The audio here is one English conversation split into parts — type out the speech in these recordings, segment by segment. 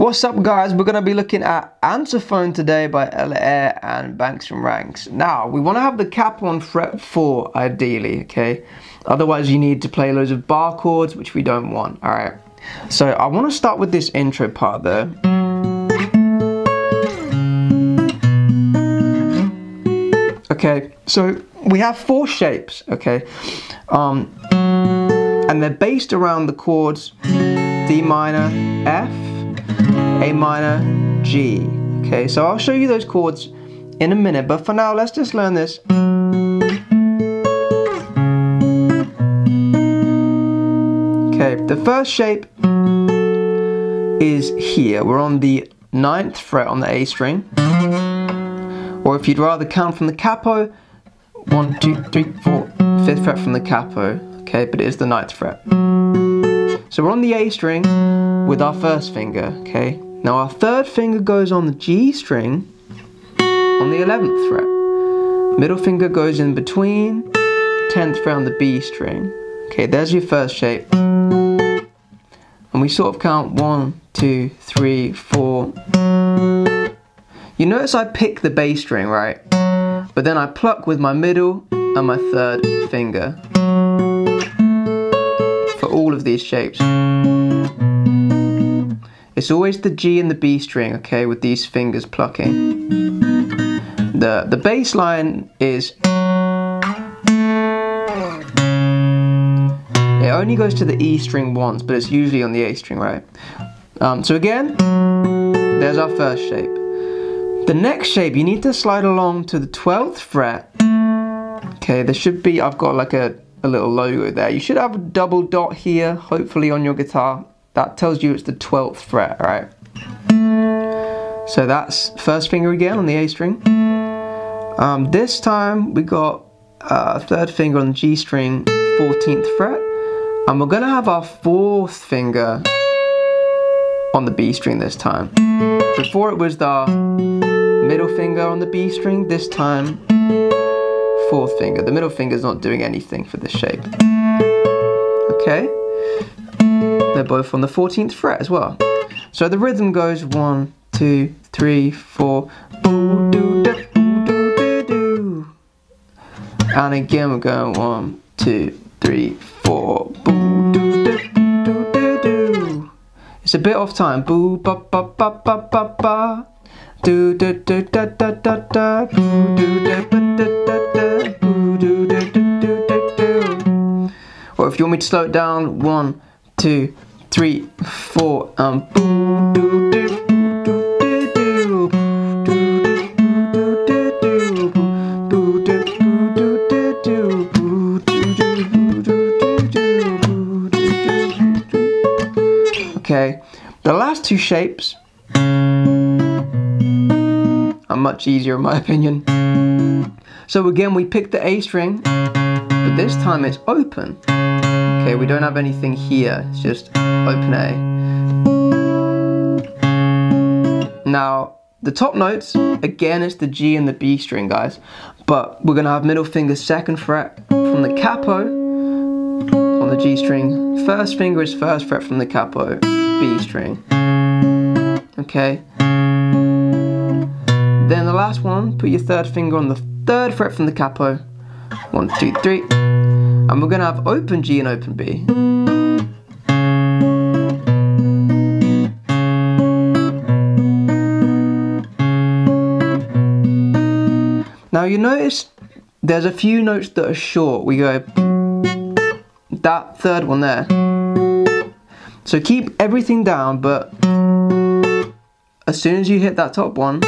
What's up guys, we're going to be looking at Answerphone today by Eyre and Banx Ranx. Now, we want to have the capo on fret 4 ideally, okay? Otherwise you need to play loads of bar chords, which we don't want, alright? So I want to start with this intro part though. Okay, so we have 4 shapes, okay? And they're based around the chords D minor, F, A minor, G. Okay, so I'll show you those chords in a minute, but for now let's just learn this. Okay, the first shape is here. We're on the 9th fret on the A string. Or if you'd rather count from the capo, 1, 2, 3, 4, 5th fret from the capo. Okay, but it is the 9th fret. So we're on the A string with our first finger, okay? Now our 3rd finger goes on the G string on the 11th fret. Middle finger goes in between, 10th fret on the B string. Okay, there's your first shape. And we sort of count 1, 2, 3, 4. You notice I pick the bass string, right? But then I pluck with my middle and my 3rd finger. For all of these shapes. It's always the G and the B string, okay, with these fingers plucking. The bass line is... it only goes to the E string once, but it's usually on the A string, right? So again, there's our first shape. The next shape, you need to slide along to the 12th fret. Okay, there should be, I've got like a little logo there. You should have a double dot here, hopefully on your guitar. That tells you it's the 12th fret, right? So that's first finger again on the A string. This time we got 3rd finger on the G string, 14th fret. And we're gonna have our 4th finger on the B string this time. Before it was the middle finger on the B string, this time 4th finger. The middle finger's not doing anything for this shape. Okay? They're both on the 14th fret as well. So the rhythm goes 1, 2, 3, 4. Boo doo da boo doo doo doo. And again we're going 1, 2, 3, 4. Boo doo da boo doo doo doo. It's a bit off time. Boo ba ba ba ba ba ba. Do da da da da da da. Boo doo da ba da da da. Boo doo da da da da da. Or if you want me to slow it down, 1, 2, 3, 4. Boo doo doo doo doo doo. Doo doo doo doo doo. Boo doo doo doo doo. Boo doo doo doo doo doo. Okay, the last 2 shapes are much easier in my opinion. So again, we pick the A string, but this time it's open. Okay, we don't have anything here, it's just open A. Now, the top notes, again, it's the G and the B string, guys. But we're gonna have middle finger 2nd fret from the capo on the G string. 1st finger is 1st fret from the capo, B string. Okay. Then the last one, put your 3rd finger on the 3rd fret from the capo. 1, 2, 3. And we're going to have open G and open B. Now you notice there's a few notes that are short. We go that 3rd one there. So keep everything down, but as soon as you hit that top one,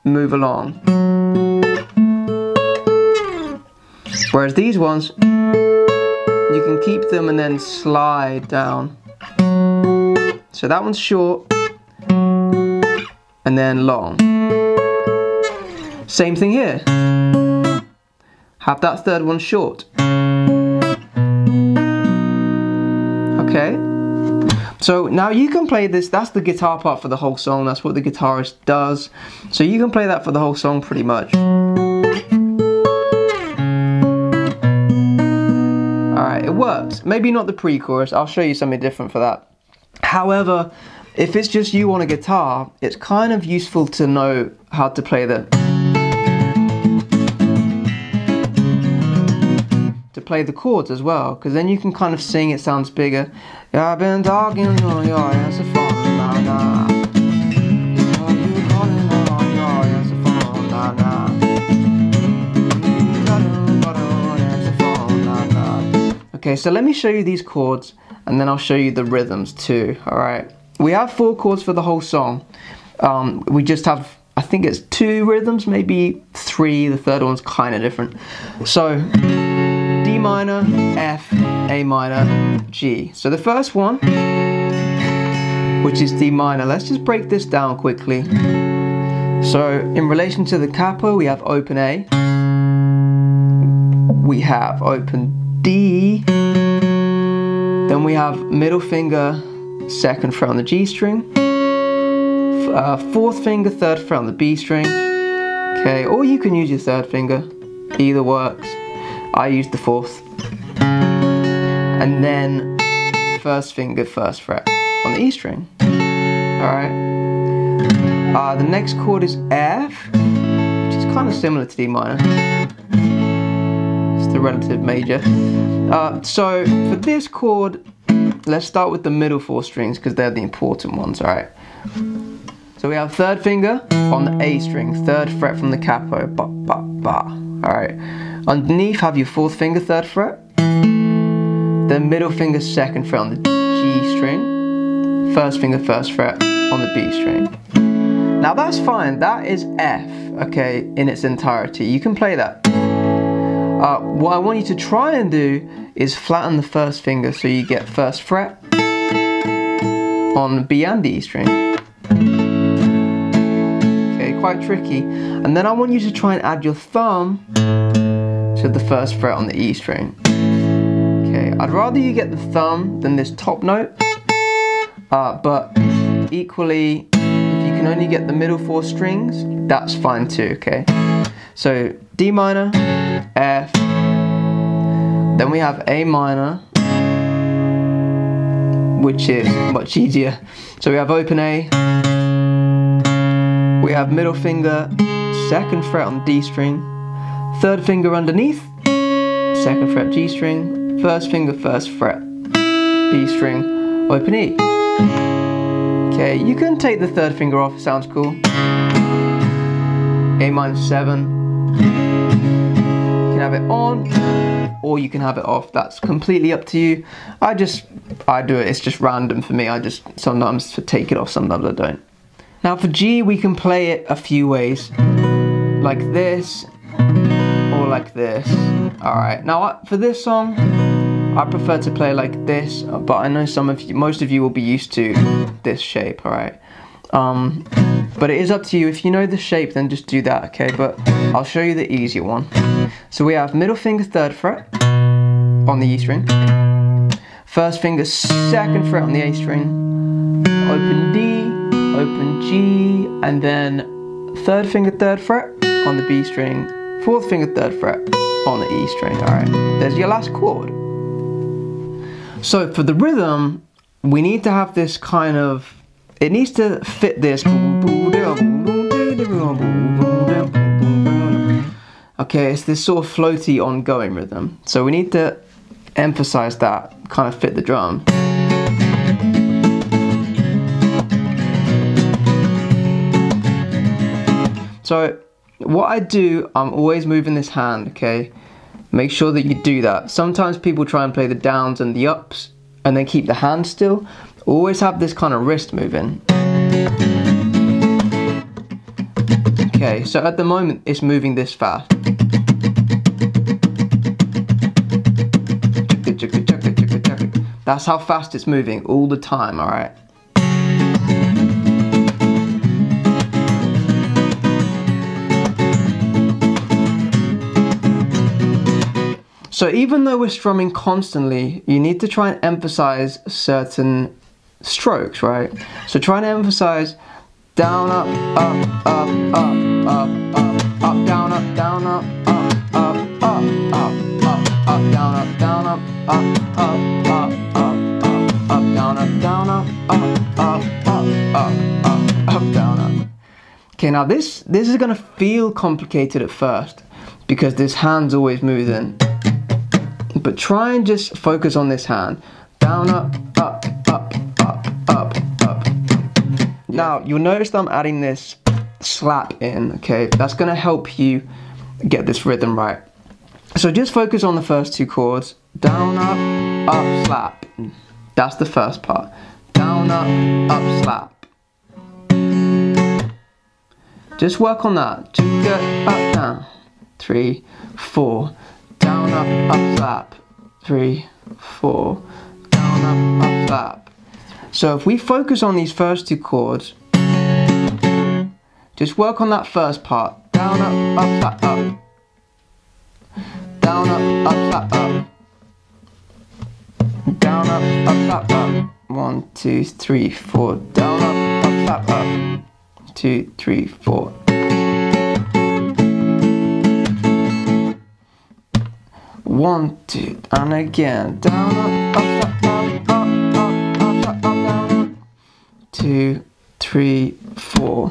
move along. Whereas these ones, you can keep them and then slide down. So that one's short and then long. Same thing here. Have that 3rd one short. Okay. So now you can play this, that's the guitar part for the whole song, that's what the guitarist does. So you can play that for the whole song pretty much. Alright, it works. Maybe not the pre-chorus, I'll show you something different for that. However, if it's just you on a guitar, it's kind of useful to know how to play the chords as well, because then you can kind of sing, it sounds bigger. I've been talking on your Answerphone, nah, nah. Are you calling on your Answerphone, nah, nah. Okay, so let me show you these chords, and then I'll show you the rhythms too, alright? We have 4 chords for the whole song. We just have, I think it's 2 rhythms, maybe 3, the third one's kind of different. So, D minor, F, A minor, G. So the first one, which is D minor, let's just break this down quickly. So, in relation to the capo, we have open A, we have open D, then we have middle finger, 2nd fret on the G string, 4th finger, 3rd fret on the B string, okay, or you can use your 3rd finger, either works. I use the 4th, and then 1st finger, 1st fret on the E string, alright. The next chord is F, which is kind of similar to D minor. The relative major. So for this chord, let's start with the middle 4 strings because they're the important ones, alright? So we have 3rd finger on the A string, 3rd fret from the capo, ba ba ba. Alright. Underneath have your 4th finger, 3rd fret. Then middle finger, 2nd fret on the G string. 1st finger, 1st fret on the B string. Now that's fine, that is F, okay, in its entirety. You can play that. What I want you to try and do is flatten the 1st finger so you get 1st fret on the B and D string. Okay, quite tricky. And then I want you to try and add your thumb to the 1st fret on the E string. Okay, I'd rather you get the thumb than this top note, but equally, if you can only get the middle 4 strings, that's fine too, okay? So D minor, F, then we have A minor, which is much easier. So we have open A, we have middle finger, 2nd fret on D string, 3rd finger underneath, 2nd fret G string, 1st finger, 1st fret B string, open E. Okay, you can take the 3rd finger off, sounds cool. A minor 7. You can have it on, or you can have it off. That's completely up to you. I do it, it's just random for me. I just sometimes take it off, sometimes I don't. Now for G, we can play it a few ways. Like this, or like this. Alright, now for this song, I prefer to play like this, but I know most of you will be used to this shape, alright? But it is up to you. If you know the shape, then just do that, okay? But I'll show you the easier one. So we have middle finger, 3rd fret on the E string, 1st finger, 2nd fret on the A string, open D, open G, and then 3rd finger, 3rd fret on the B string, 4th finger, 3rd fret on the E string. Alright, there's your last chord. So for the rhythm, we need to have this kind of, it needs to fit this. Okay, it's this sort of floaty ongoing rhythm. So we need to emphasize that, kind of fit the drum. So what I do, I'm always moving this hand, okay? Make sure that you do that. Sometimes people try and play the downs and the ups and then keep the hand still. Always have this kind of wrist moving. Okay, so at the moment it's moving this fast. That's how fast it's moving all the time, alright? So even though we're strumming constantly, you need to try and emphasize certain strokes, right? So try and emphasize down, up, up, up, up, up, up, up, down, up, down, up, up, up, up, up, up, up, down, up, down, up, up, up, up, up, up, up, down, up, down, up, up, up, up, now this is gonna feel complicated at first because this hand's always moving. But try and just focus on this hand. Down, up, up, up, up, up, up. Now, you'll notice that I'm adding this slap in, okay? That's gonna help you get this rhythm right. So just focus on the first two chords. Down, up, slap. That's the first part. Down, up, slap. Just work on that. Just go up, down. 3, 4. Down, up, slap. 3, 4. Down, up, slap. So if we focus on these first two chords, just work on that first part. Down, up, slap, up. Down, up, slap, up. Down, up, slap, up. 1, 2, 3, 4. Down, up, slap, up. 2, 3, 4. 1, 2, and again. Down, up, up, up, down. 2, 3, 4.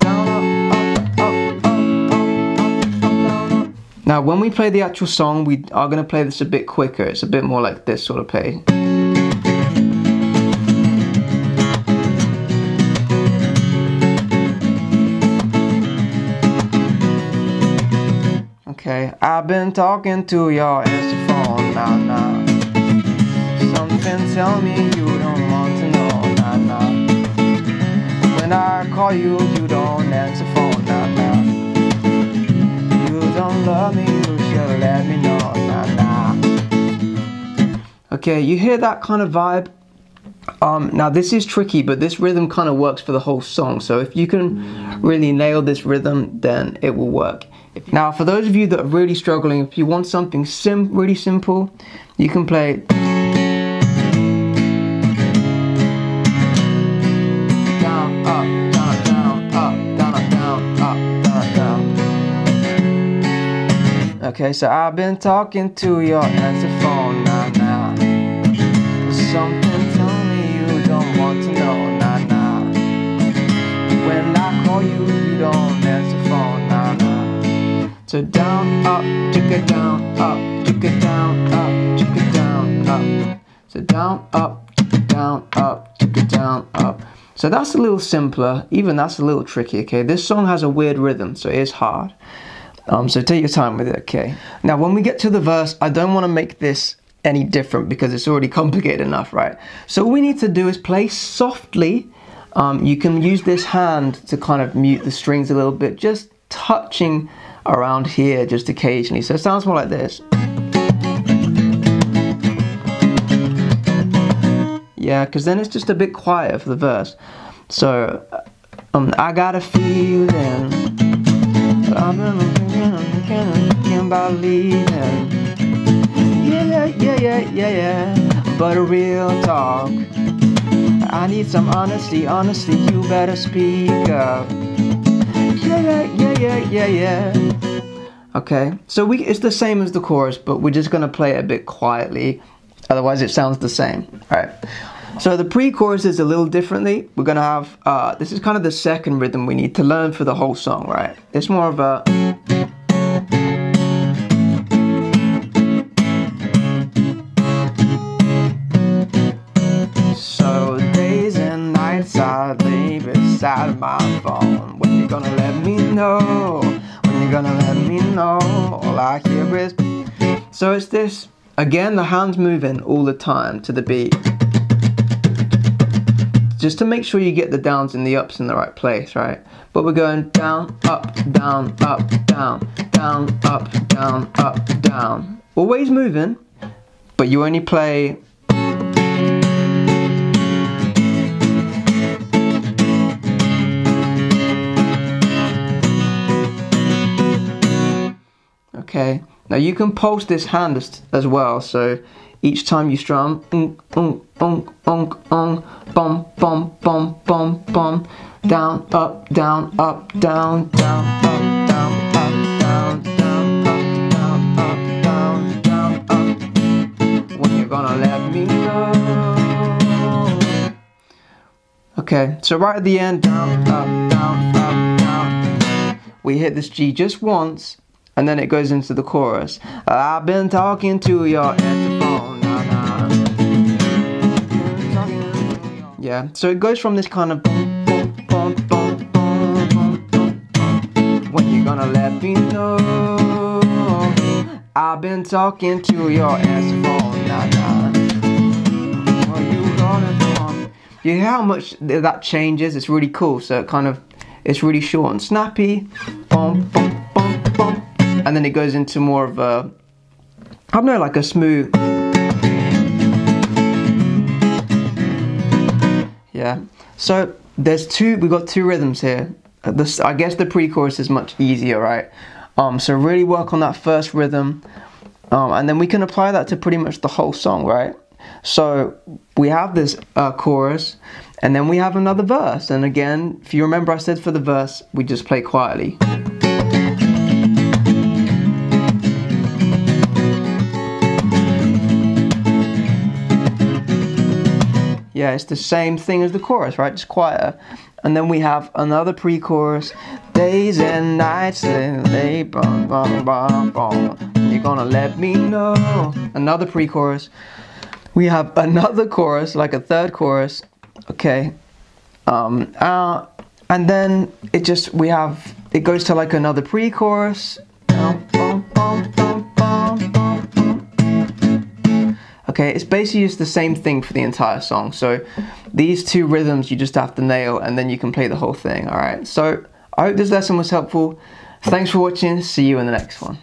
Down, up, down. Now, when we play the actual song, we are going to play this a bit quicker. It's a bit more like this sort of play. Okay, I've been talking to your Answerphone, nah, nah. Something tell me you don't want to know, nah, nah. When I call you, you don't answer phone, nah, nah. You don't love me, you should let me know, nah, nah. Okay, you hear that kind of vibe? Now this is tricky, but this rhythm kind of works for the whole song. So if you can really nail this rhythm, then it will work. Now, for those of you that are really struggling, if you want something really simple, you can play down, up, down, down, up, down, up, down, up, down, down. Okay, so I've been talking to your Answerphone, nah, nah. Something tell me you don't want to know, nah, nah. When I call you, you don't answer phone, nah, nah. So down, up, chicka down, up, chicka down, up, chicka down, up. So down, up, chicka down, up. So that's a little simpler, even that's a little tricky, okay? This song has a weird rhythm, so it is hard. So take your time with it, okay? Now when we get to the verse, I don't want to make this any different because it's already complicated enough, right? So all we need to do is play softly. You can use this hand to kind of mute the strings a little bit, just touching around here just occasionally. So it sounds more like this. Yeah, because then it's just a bit quieter for the verse. So I got a feeling I've been thinking about leaving. Yeah, but a real talk. I need some honesty, you better speak up. Yeah. Okay, so it's the same as the chorus, but we're just gonna play it a bit quietly, otherwise it sounds the same. Alright, so the pre-chorus is a little differently. We're gonna have, this is kind of the second rhythm we need to learn for the whole song, right? It's more of a... So days and nights I lay beside my phone. When you gonna let me know? When you gonna let me know? All I hear is... So it's this, again, the hand's moving all the time to the beat. Just to make sure you get the downs and the ups in the right place, right? But we're going down, up, down, up, down, down, up, down, up, down. Always moving, but you only play... Okay, now you can pulse this hand as well, so each time you strum, bum, bum, bum, bum, bum, down, up, down, up, down, down, up, down, up, down, down, up, down, up, down, down, up. When you're gonna let me know? Okay, so right at the end, down, up, down, up, down, we hit this G just once, and then it goes into the chorus. I've been talking to your answerphone, nah, nah. Yeah, so it goes from this kind of when you gonna let me know? I've been talking to your answerphone, nah, nah. Where you gonna come? You hear how much that changes? It's really cool. So it's really short and snappy. Bum, bum, bum, bum. And then it goes into more of a, I don't know, like a smooth. Yeah. So we've got two rhythms here. I guess the pre-chorus is much easier, right? So really work on that first rhythm, and then we can apply that to pretty much the whole song, right? So we have this chorus, and then we have another verse. And again, if you remember, I said for the verse, we just play quietly. Yeah, it's the same thing as the chorus, right? Just quieter. And then we have another pre-chorus. Days and nights, lay, bum, bum, bum, bum. You're gonna let me know. Another pre-chorus. We have another chorus, like a third chorus. Okay. And then it goes to like another pre-chorus. Okay, it's basically just the same thing for the entire song. So these two rhythms you just have to nail, and then you can play the whole thing, alright? So I hope this lesson was helpful. Thanks for watching. See you in the next one.